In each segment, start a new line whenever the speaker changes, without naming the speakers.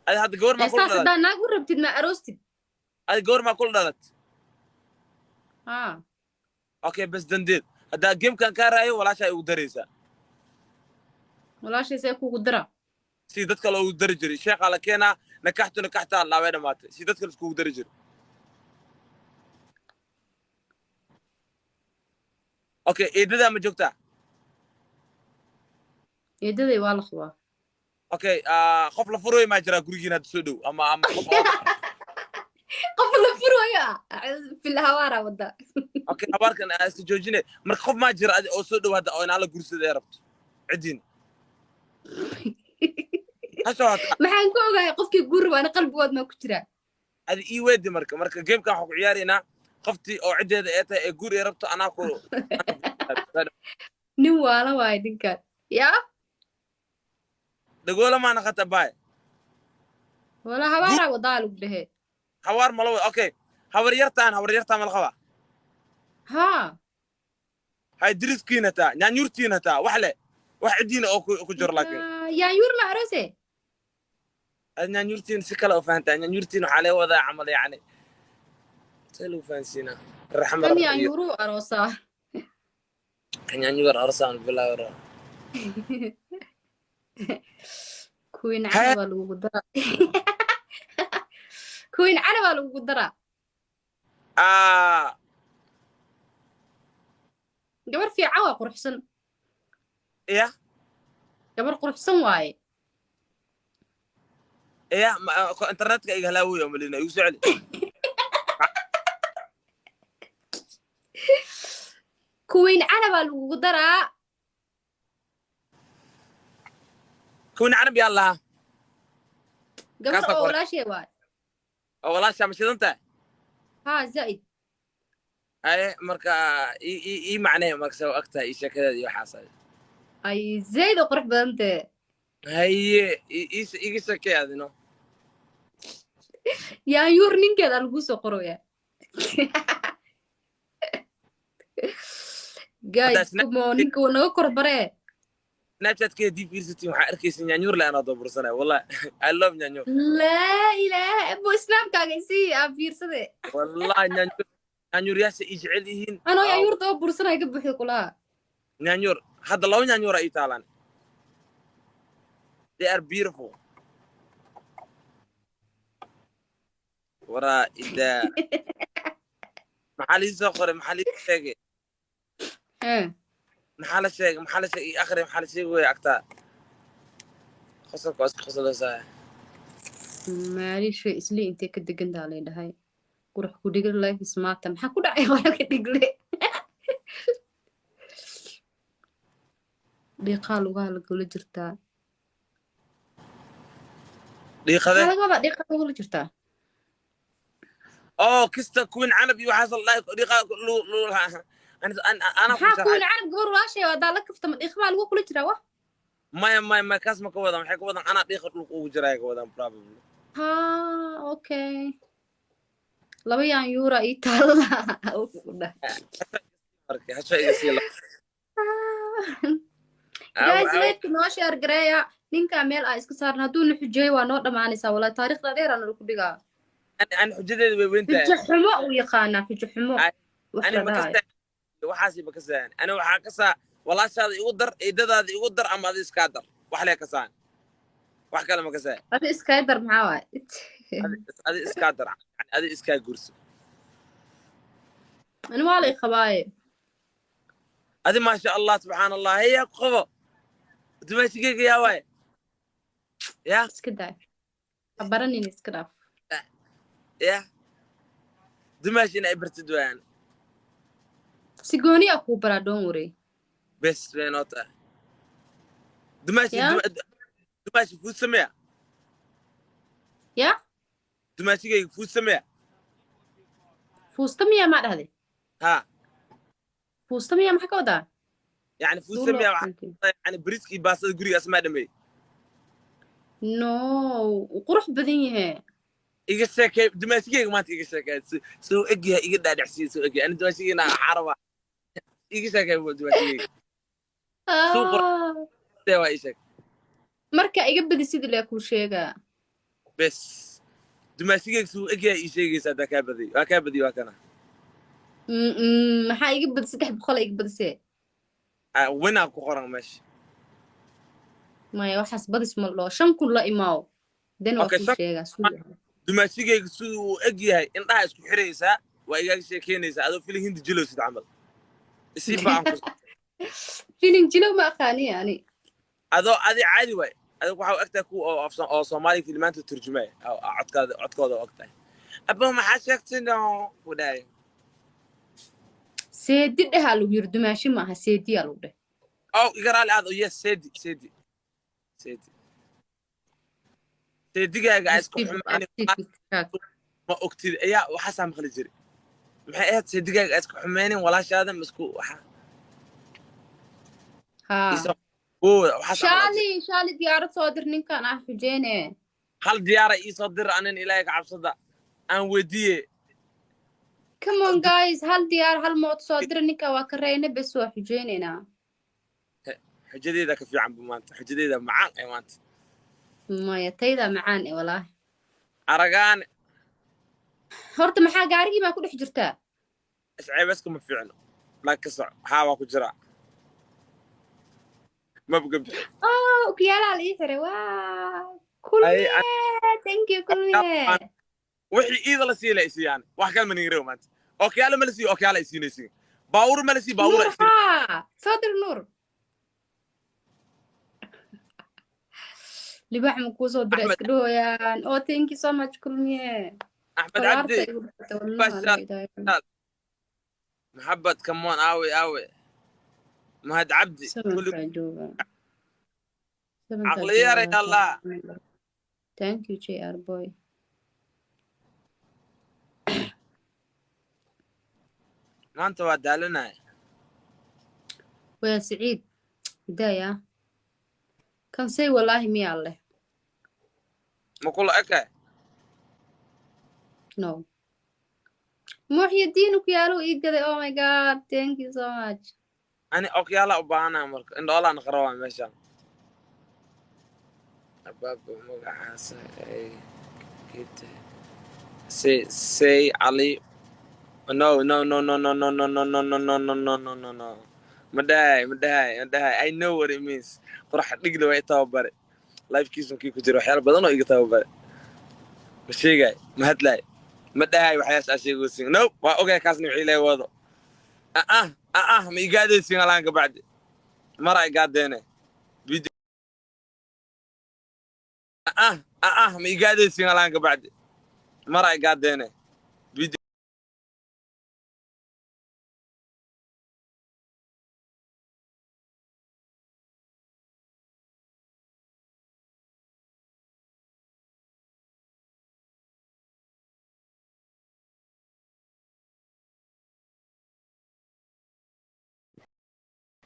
هذا جور ما كل
هسا
دلت
صدق ناقول ربتد ما أروستد
هذا جور ما كل دلت
ها
اوكي بس دنديد هذا جيم كان كاراي ولا شيء ودريسا
ولا شيء سيكون قدرة
سي ددك لو درجري شيخ على كينا نكحت الله وين مات سي ددك اسكو درجري اوكي ايددا ما جوجتا
يددي waa la qabaa
اوكي qof la furay ma jira gurigiina soo dhow ama qof
qof la furaya في الهوارة ودا
اوكي habarkan iska joojine marka qof ma jira oo soo dhow hada oo inaa la guursaday rabto cidin
maxaan ku ogahay qofkii guur waana qalbigood ma ku jira
adi ii weedi marka gamekan waxa ku ciyaarina qoftii oo cideeda ee tahay ee guur ee rabto anaa ku
nin waala waay ninkan yaa
dagola ma naqata baay
wala hawaara wadaa lagu dhahe
hawaar malo okay habar yartaan ma la qaba
ha
hay diriskiina taa nyaanyurtiina taa wax cidiina oo ku jiro laakiin
yaa yur ma arose
nyaanyurtiin si kale oo fahantaa nyaanyurtiin waxa la wadaa camal yani talo fahansina raxmad
kan yaa yuru arosa
kan nyaanyur arosan bilawra
كوين عنا لو قدرة كوين عنا لو قدرة قبر في عوا قرحسن
إيه
قبر قرحسن واي
إيه إنترنت كأي هلاوي يوم اللي يوسعلي
كوين عنا لو قدرة
كون عربي الله
قبل ولا شيء واي
ولا شيء مش انت
ها زائد
اي مركا اي معناه مركا سو اكتا اي شكل دي حاصل
اي زايد قرح بدنت
هي اي شكل هذا نو
يا يورنين كذا لغو قرويا جايز كمو نينكو نو كوربري
نابشات كده دي فيرستي waxaa arkaysan nyaanyur la ana doorsanay wallahi I love nyaanyur
la ilaha abo islam kaagaysi aan fiirsade
wallahi nyaanyur yaasha i jecel yihiin
ano nyaanyur doo bursanay ka buuxdo kula
nyaanyur hadda law nyaanyur ay taalan they are beautiful wara ida maxali soo qoray maxali sheegay محل شيء آخر محل شيء هو أكتر خسر زاي
ماري شيء إسلي أنت كده جند عليه ده هاي كروح كوديجر لايف سمعت ما حكود عيه ولا كديجر بيقالوا قالوا جرتا قالوا جرتا
كستا كون عنبي وحصل لا لو أنا
حاكون عرب قبر واشي ودا لك فت إخبار لو كل جرا واه
ما كاس ما كودا ما حكودا أنا ديخ لو جرا كودا probably
ها أوكي لو يعني يورا إيطاليا
أوكي هالشيء يصير
جايز ليك نواشي أرجعيا نين كامل آيس كسرنا دون حجي ونور ما نسا ولا تاريخ غير أنا لو كديجا
أنا حجدي وين
في جحمة ويقانا في جحمة
أنا ما كست waxaasi ba ka saan ana waxa ka saa walaashaada igu dar eedadaada igu dar ama ad iska dar wax le ka saan wax kale ma ka saa
adi iska dar maxaa waay
adi iska dar adi iska gurso
ana wali khabaay
adi ma sha Allah subhanallah heya qabo dumashigeyga yaa waay ya
iska daa abarani iska dhaaf
ya dumashina ay bartid waan
سيجوني أكو برا don't worry
بس بينوتا دماشي فوت سميع
يا
دماشي جاي فوت سميع
فوستمية ما هذه
ها
فوستمية ما حكوا ده
يعني فوت سميع يعني بريسكي باص الجري اسمع دمي
نو وقروح بدينها
إيجا ساكي دماشي جاي ما تيجي ساكي سو إجي إيجا دا دحسي سو إجي أنا دماشي جاي أنا حربة إيجي ساكي دماشي جاي سو قرب توا إيشك
marka iga badi sidii la ku sheega
bes dumaashigayga suu egyahay ii sheegaysa haddaa kaa badiyo waa kaa badiyo waa kana
maxaa iga bad 300 iga badisee
winaa ku qoran meesha
maya waxaas badis ma dhoo 5,000 la imaaw dan waa
Okay,
kuu sheegaa
dumaashigayga siduu uu eg yahay indhaha isku xiraysaa waa igaaga sheekeynaysaa adoo filin hindi jilowsid camal isii baan ku
filin jilow ma aqaani yani
adoo adi caadi waay adigu waxaa u egtahay kuwa oo soomaaliya filimaanta turjumaya codkooda u ogtahay aba maxaa sheegtino ku dhahay
seedi dhahaa lagu yiri dumaashi maaha seediyaa lagu dheh
igaraali aad yes seedi seedigaaga aa isku xumaynin ma ogtid ayaa waxaasaa maqli jiri maxay ahayd seedigaaga aa isku xumaynin walaashaada ma isku
shaali diyaarad soo dir ninkan ah xujeyne
hal diyaara ii soo dir anin ilaahay ka cabsada aan weydiiye
come on guys hal diyaar hal mood soo dir ninka waa ka reyne bes waa xujeyneynaa
xujadeeda ka fiican bu maanta xujadeeda macaan ee maanta
maya tayda macaan ee walaahi
aragaane
horta maxaa gaarigii baa ku dhex jirtaa
isceebeska ma fiicno laag ka soc waxaa waa ku jiraa mabgabdi
okiyaalaha la ii xiray waa kulmiye thank you kulmiye
wixii iida la sii la isiiyaan wax kale ma ningrew maanta okiyaala ma la siiyo okiyaala isiinaysiin baawur ma la sii baawur
soo dir nuur libax ma kuu soo dira iska dhooyaan thank you so much kulmiye
axmed cabdi maxabad kamoon aawe mahad cabdi caqli yaray allah
thank you jr boy
maanta waa daalanaya
waa siciid hidaya kan say wallaahi miyaa leh
ma kula eka
no muxyidiin okyaalo ii gaday oh my god thank you so much
ani okyaala u baahanaa marka indhoolaan qarabaa meeshaan abaaba magacaasa say ali no madahay I know what it means qurax dhigli way tababare lifekiisu ku jiro waxyaalo badan oo iga tababare ma sheegay ma hadlay madahay waxyaasha sheegaysin no waa ogay kaasni wixii lay wado ma igaadaysin alaanka bacdi mara igaadeene video ma igaadaysin alaanka bacdi mara igaadeene video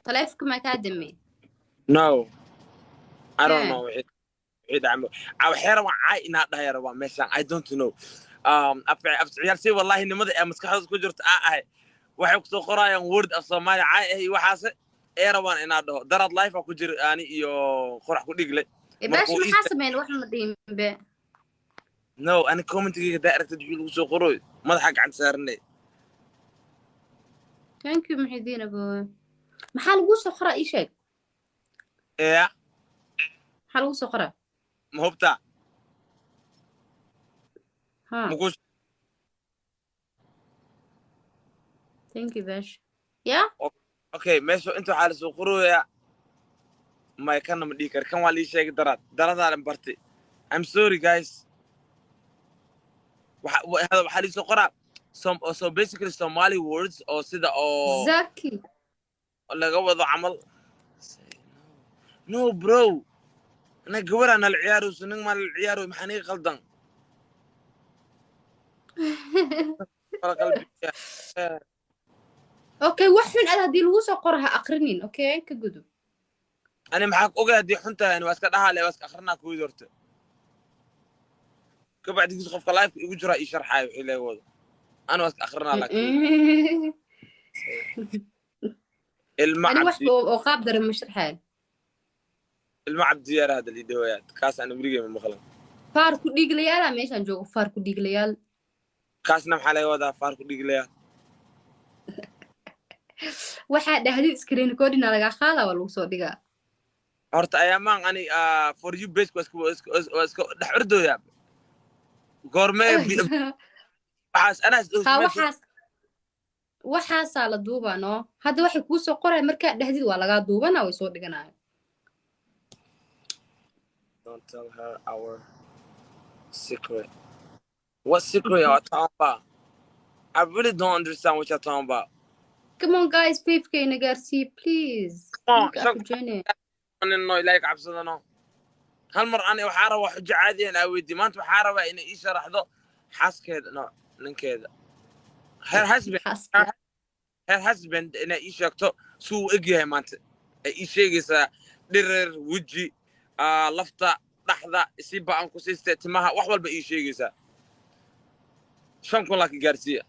taleefka ma kaa damay
no I don't know wixii dacmo waxyara waa caay inaad dhahayara waa meeshaan I don't know afciyaal si wallahi nimada ee maskaxdooda ku jirta ahay waxay ku soo qorayaan word af Soomaali caay ah iyo waxaas ee rabaan inaad dhaho darad life ku jira ani iyo qorax ku dhigle
baash maxaa sameeyay wax ma dhihin be
no ani commentiga directed wixii lagu soo qoroy madaxa gacan saarnay
thank you muxidiin abo maxaa lagu soo qoraa ii sheeg maxaa lagu soo qoraa
ma hubtaa
thank you bash yeah
okay meesha inta waxaa lasoo qorooyaa may kana ma dhihi kar kan waa lii sheegay daradaadan bartay I'm sorry guys waxaa liisoo qoraa so basically Somali words oo sida oo
zaki
laga wado camal no bro ana gawara nal ciyaaro sunan mal ciyaaro maxani qaldan
okay wax xun hadii lagu soo qoraha aqrinin okay ka gudub
ani maxaa ogaa hadii xunta ani waa iska dhahaale waa iska aqrinaa ku doorto ka bacdi qofka live igu jira ii sharxay wixii la wado ana waa iska aqrinaa laakiin
أنا واحد وقاب در المشرحين
المعبد زيارة هذا اللي دويات كاس أنا بريجي من مخلم
faar ku dhiiglayaala meeshaan joogo faar ku dhiiglayaal
kaasna maxaa laga wadaa faar ku dhiiglayaa
waxaa dhahdid screen recording laga qaadaa waa lagu soo dhigaa
horta ayaamaan ani for you base waa iska dhex ordooyaa goormee waxaas anaas
waxaasaa la duubaa no hadda waxay kuu soo qoraya markaa dhahdid waa lagaa duubanaa way soo dhiganaya
don't tell her our secret what secret are you talking about I really don't understand what you're talking about
come on guys 5k na gaarsii please
no ilaahayka cabsadano hal mar ani waxaa rabaa xujo caadiyan aa weydii maanta waxaa rabaa inay ii sharaxdo xaaskeeda no ninkeeda her husband inay ii sheegto suu u egyahay maanta ay ii sheegaysaa dhirir weji lafta dhaxda si ba'an ku siistay timaha wax walba ii sheegaysaa 5 kun laakiin gaarsiiya